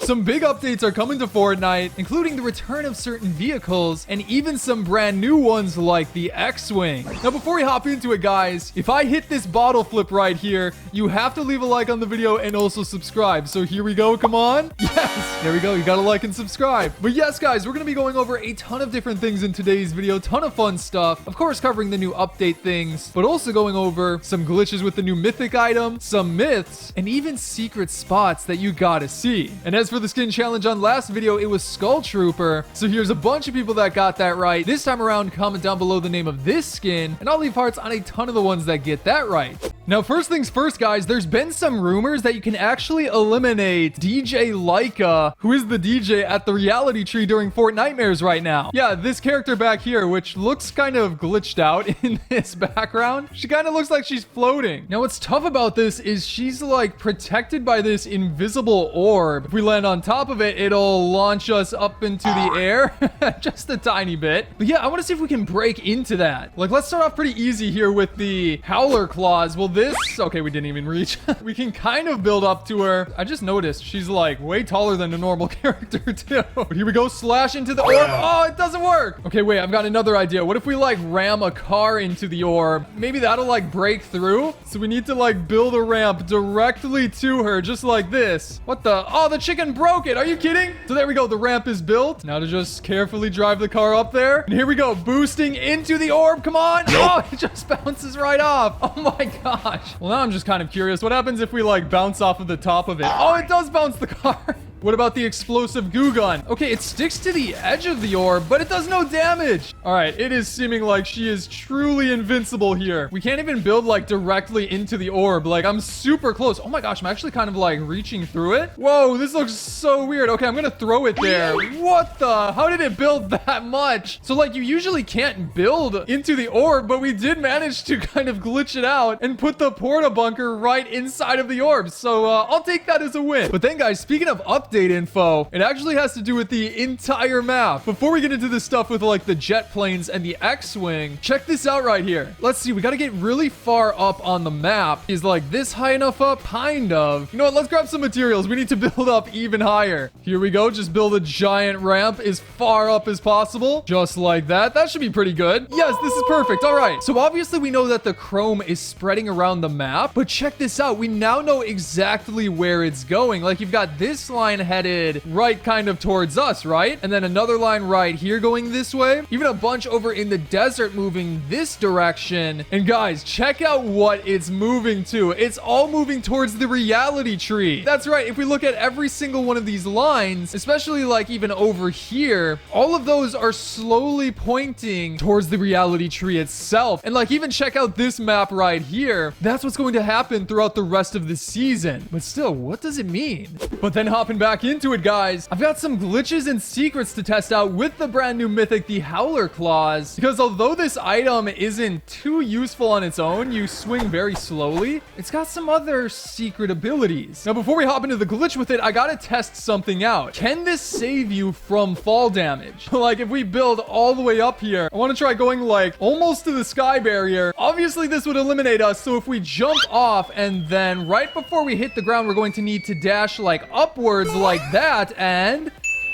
Some big updates are coming to Fortnite, including the return of certain vehicles and even some brand new ones like the X-Wing. Now, before we hop into it, guys, if I hit this bottle flip right here, you have to leave a like on the video and also subscribe. So here we go. Come on. Yes. There we go. You got to like and subscribe. But yes, guys, we're going to be going over a ton of different things in today's video. Ton of fun stuff. Of course, covering the new update things, but also going over some glitches with the new mythic item, some myths, and even secret spots that you got to see. And as for the skin challenge on last video, it was Skull Trooper. So here's a bunch of people that got that right. This time around, comment down below the name of this skin, and I'll leave hearts on a ton of the ones that get that right. Now, first things first, guys, there's been some rumors that you can actually eliminate DJ Leica, who is the DJ at the reality tree during Fortnitemares right now. Yeah, this character back here, which looks kind of glitched out in this background. She kind of looks like she's floating. Now, what's tough about this is she's like protected by this invisible orb. If we land on top of it, it'll launch us up into the air just a tiny bit. But yeah, I want to see if we can break into that. Like, let's start off pretty easy here with the Howler claws. Well, okay, we didn't even reach. We can kind of build up to her. I just noticed she's like way taller than a normal character too. But here we go, slash into the orb. Oh, it doesn't work. Okay, wait, I've got another idea. What if we like ram a car into the orb? Maybe that'll like break through. So we need to like build a ramp directly to her, just like this. What the? Oh, the chicken broke it. Are you kidding? So there we go. The ramp is built. Now to just carefully drive the car up there. And here we go, boosting into the orb. Come on. Oh, it just bounces right off. Oh my gosh. Well, now I'm just kind of curious. What happens if we like bounce off of the top of it? Oh, it does bounce the car. What about the explosive goo gun? Okay, it sticks to the edge of the orb, but it does no damage. All right, it is seeming like she is truly invincible here. We can't even build like directly into the orb. Like, I'm super close. Oh my gosh, I'm actually kind of like reaching through it. Whoa, this looks so weird. Okay, I'm gonna throw it there. What the? How did it build that much? So like, you usually can't build into the orb, but we did manage to kind of glitch it out and put the porta bunker right inside of the orb. So I'll take that as a win. But then, guys, speaking of update info, it actually has to do with the entire map. Before we get into this stuff with like the jet planes and the X-Wing, check this out right here. Let's see, we got to get really far up on the map. Is like this high enough up? Kind of. You know what? Let's grab some materials. We need to build up even higher. Here we go. Just build a giant ramp as far up as possible. Just like that. That should be pretty good. Yes, this is perfect. All right. So obviously we know that the chrome is spreading around the map, but check this out. We now know exactly where it's going. Like, you've got this line headed right kind of towards us, right? And then another line right here going this way. Even a bunch over in the desert moving this direction. And guys, check out what it's moving to. It's all moving towards the reality tree. That's right. If we look at every single one of these lines, especially like even over here, all of those are slowly pointing towards the reality tree itself. And like, even check out this map right here. That's what's going to happen throughout the rest of the season. But still, what does it mean? But then hopping back into it, guys, I've got some glitches and secrets to test out with the brand new mythic, the Howler claws, because although this item isn't too useful on its own, you swing very slowly, it's got some other secret abilities. Now, before we hop into the glitch with it, I gotta test something out. Can this save you from fall damage? Like, if we build all the way up here, I want to try going like almost to the sky barrier. Obviously, this would eliminate us, so if we jump off and then right before we hit the ground, we're going to need to dash like upwards like that, and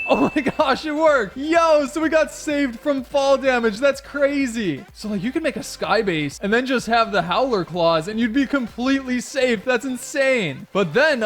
oh my gosh, it worked. Yo, so we got saved from fall damage. That's crazy. So like, you could make a sky base and then just have the Howler claws and you'd be completely safe. That's insane. But then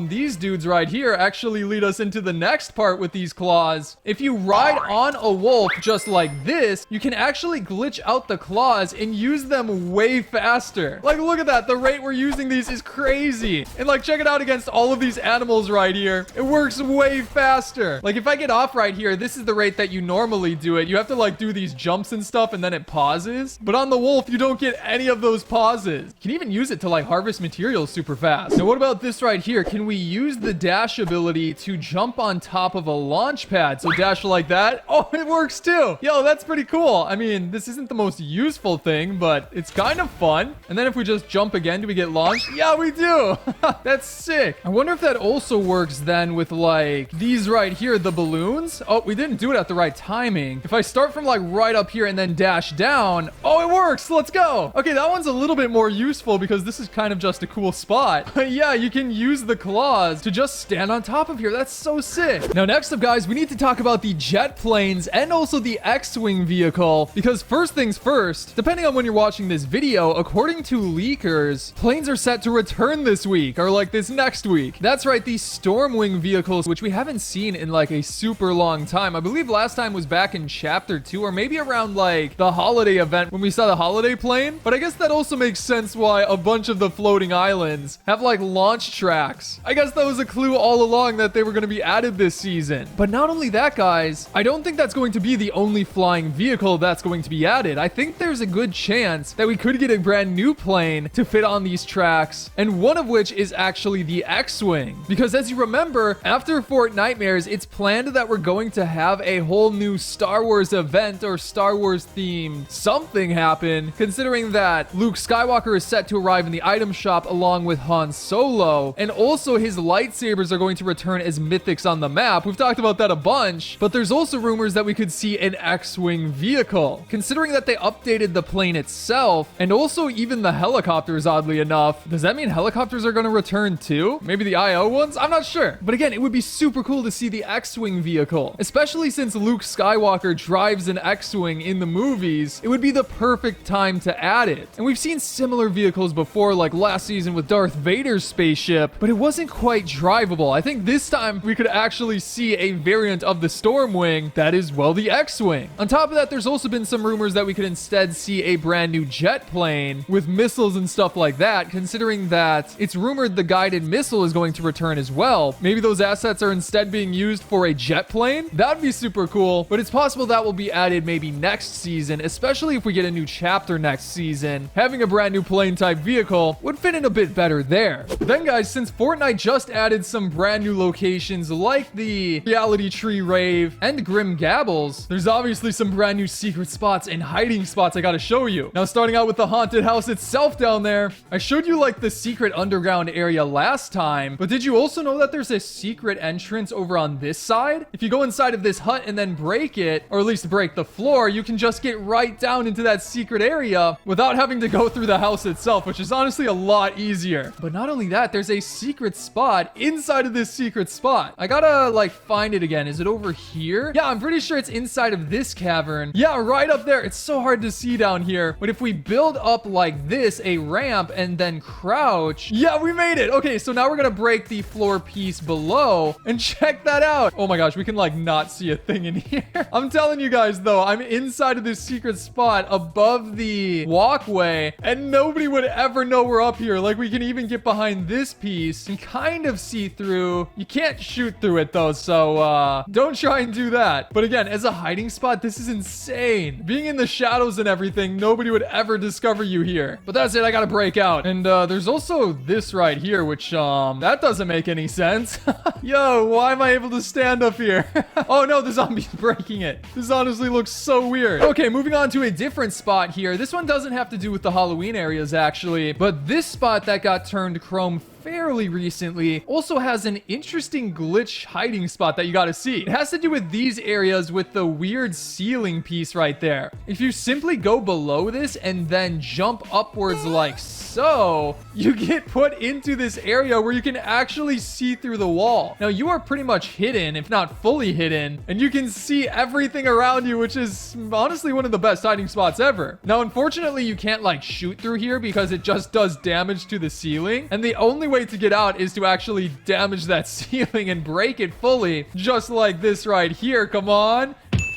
these dudes right here actually lead us into the next part with these claws. If you ride on a wolf just like this, you can actually glitch out the claws and use them way faster. Like, look at that. The rate we're using these is crazy. And like, check it out against all of these animals right here. It works way faster. Like, if I get off right here, this is the rate that you normally do it. You have to like do these jumps and stuff and then it pauses. But on the wolf, you don't get any of those pauses. You can even use it to like harvest materials super fast. Now, what about this right here? Can we use the dash ability to jump on top of a launch pad? So dash like that. Oh, it works too. Yo, that's pretty cool. I mean, this isn't the most useful thing, but it's kind of fun. And then if we just jump again, do we get launched? Yeah, we do. That's sick. I wonder if that also works then with like these right here, the balloons. Oh, we didn't do it at the right timing. If I start from like right up here and then dash down. Oh, it works. Let's go. Okay, that one's a little bit more useful because this is kind of just a cool spot. Yeah, you can use the claws to just stand on top of here. That's so sick. Now, next up, guys, we need to talk about the jet planes and also the X-Wing vehicle, because first things first, depending on when you're watching this video, according to leakers, planes are set to return this week or like this next week. That's right, these Stormwing vehicles, which we haven't seen in like a super long time. I believe last time was back in chapter 2 or maybe around like the holiday event when we saw the holiday plane. But I guess that also makes sense why a bunch of the floating islands have like launch tracks. I guess that was a clue all along that they were going to be added this season. But not only that, guys, I don't think that's going to be the only flying vehicle that's going to be added. I think there's a good chance that we could get a brand new plane to fit on these tracks, and one of which is actually the X-Wing. Because as you remember, after Fortnitemares, it's planned that we're going to have a whole new Star Wars event or Star Wars themed something happen, considering that Luke Skywalker is set to arrive in the item shop along with Han Solo, and also his lightsabers are going to return as mythics on the map. We've talked about that a bunch, but there's also rumors that we could see an X-Wing vehicle. Considering that they updated the plane itself, and also even the helicopters, oddly enough, does that mean helicopters are going to return too? Maybe the IO ones? I'm not sure. But again, it would be super cool to see the X-Wing vehicle, especially since Luke Skywalker drives an X-Wing in the movies. It would be the perfect time to add it. And we've seen similar vehicles before, like last season with Darth Vader's spaceship, but it wasn't quite drivable. I think this time we could actually see a variant of the Stormwing that is, well, the X-Wing. On top of that, there's also been some rumors that we could instead see a brand new jet plane with missiles and stuff like that, considering that it's rumored the guided missile is going to return as well. Maybe those assets are instead being used for a jet plane? That'd be super cool, but it's possible that will be added maybe next season, especially if we get a new chapter next season. Having a brand new plane type vehicle would fit in a bit better there. But then, guys, since Fortnite just added some brand new locations like the Reality Tree Rave and Grim Gabbles, there's obviously some brand new secret spots and hiding spots I gotta show you. Now, starting out with the haunted house itself down there, I showed you like the secret underground area last time, but did you also know that there's a secret entrance over on this side? If you go inside of this hut and then break it, or at least break the floor, you can just get right down into that secret area without having to go through the house itself, which is honestly a lot easier. But not only that, there's a secret spot inside of this secret spot. I gotta like find it again. Is it over here? Yeah, I'm pretty sure it's inside of this cavern. Yeah, right up there. It's so hard to see down here. But if we build up like this, a ramp, and then crouch, yeah, we made it. Okay, so now we're gonna break the floor piece below and check that out. Oh my gosh, we can like not see a thing in here. I'm telling you guys though, I'm inside of this secret spot above the walkway and nobody would ever know we're up here. Like, we can even get behind this piece and kind of see through. You can't shoot through it though, so don't try and do that. But again, as a hiding spot, this is insane. Being in the shadows and everything, nobody would ever discover you here. But that's it, I gotta break out. And there's also this right here, which that doesn't make any sense. Yo, why am I able to stand up here? Oh no, the zombie's breaking it. This honestly looks so weird. Okay, moving on to a different spot here. This one doesn't have to do with the Halloween areas actually, but this spot that got turned chrome fairly recently also has an interesting glitch hiding spot that you got to see. It has to do with these areas with the weird ceiling piece right there. If you simply go below this and then jump upwards like so, you get put into this area where you can actually see through the wall. Now, you are pretty much hidden, if not fully hidden, and you can see everything around you, which is honestly one of the best hiding spots ever. Now, unfortunately, you can't like shoot through here because it just does damage to the ceiling, and the only way to get out is to actually damage that ceiling and break it fully, just like this right here. Come on.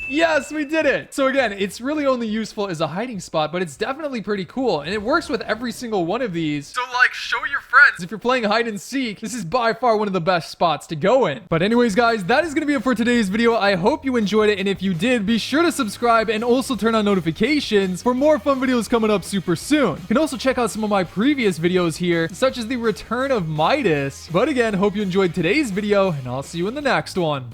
Yes, we did it. So again, it's really only useful as a hiding spot, but it's definitely pretty cool. And it works with every single one of these. So like, show your friends. If you're playing hide and seek, this is by far one of the best spots to go in. But anyways, guys, that is going to be it for today's video. I hope you enjoyed it. And if you did, be sure to subscribe and also turn on notifications for more fun videos coming up super soon. You can also check out some of my previous videos here, such as the return of Midas. But again, hope you enjoyed today's video, and I'll see you in the next one.